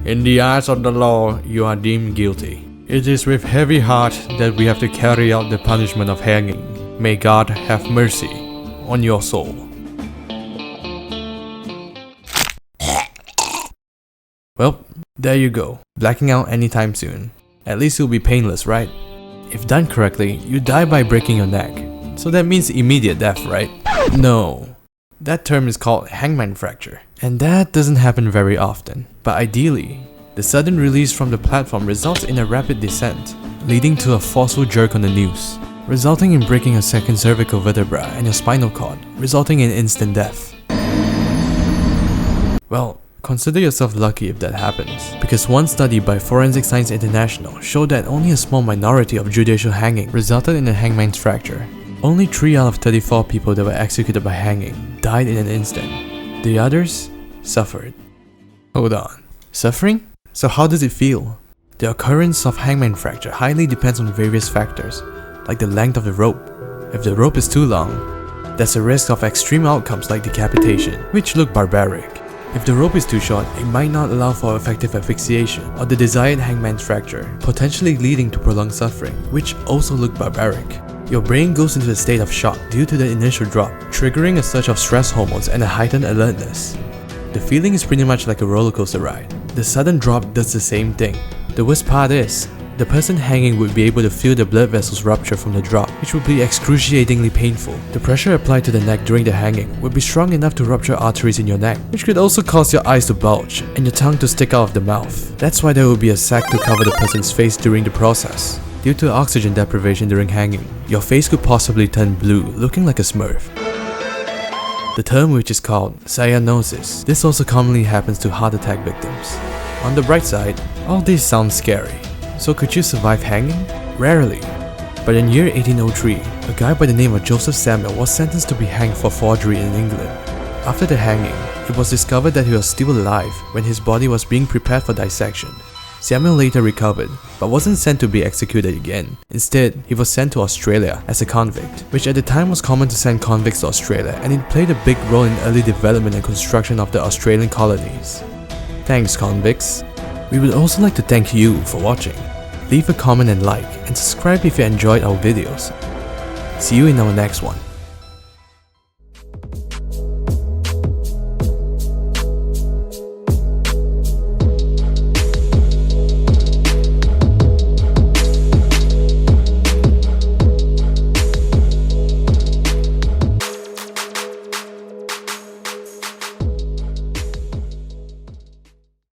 In the eyes of the law, you are deemed guilty. It is with heavy heart that we have to carry out the punishment of hanging. May God have mercy on your soul. Well, there you go. Blacking out anytime soon. At least it'll be painless, right? If done correctly, you die by breaking your neck. So that means immediate death, right? No. That term is called hangman fracture. And that doesn't happen very often. But ideally, the sudden release from the platform results in a rapid descent, leading to a forceful jerk on the noose, resulting in breaking a second cervical vertebra and your spinal cord, resulting in instant death. Well, consider yourself lucky if that happens, because one study by Forensic Science International showed that only a small minority of judicial hanging resulted in a hangman's fracture. Only 3 out of 34 people that were executed by hanging died in an instant. The others suffered. Hold on. Suffering? So how does it feel? The occurrence of hangman fracture highly depends on various factors, like the length of the rope. If the rope is too long, there's a risk of extreme outcomes like decapitation, which look barbaric. If the rope is too short, it might not allow for effective asphyxiation or the desired hangman's fracture, potentially leading to prolonged suffering, which also look barbaric. Your brain goes into a state of shock due to the initial drop, triggering a surge of stress hormones and a heightened alertness. The feeling is pretty much like a roller coaster ride. The sudden drop does the same thing. The worst part is, the person hanging would be able to feel the blood vessels rupture from the drop, which would be excruciatingly painful. The pressure applied to the neck during the hanging would be strong enough to rupture arteries in your neck, which could also cause your eyes to bulge and your tongue to stick out of the mouth. That's why there will be a sack to cover the person's face during the process. Due to oxygen deprivation during hanging, your face could possibly turn blue, looking like a smurf. The term, which is called cyanosis, this also commonly happens to heart attack victims. On the bright side, all this sounds scary. So could you survive hanging? Rarely. But in year 1803, a guy by the name of Joseph Samuel was sentenced to be hanged for forgery in England. After the hanging, it was discovered that he was still alive when his body was being prepared for dissection. Samuel later recovered, but wasn't sent to be executed again. Instead, he was sent to Australia as a convict, which at the time was common to send convicts to Australia, and it played a big role in early development and construction of the Australian colonies. Thanks, convicts. We would also like to thank you for watching. Leave a comment and like, and subscribe if you enjoyed our videos. See you in our next one.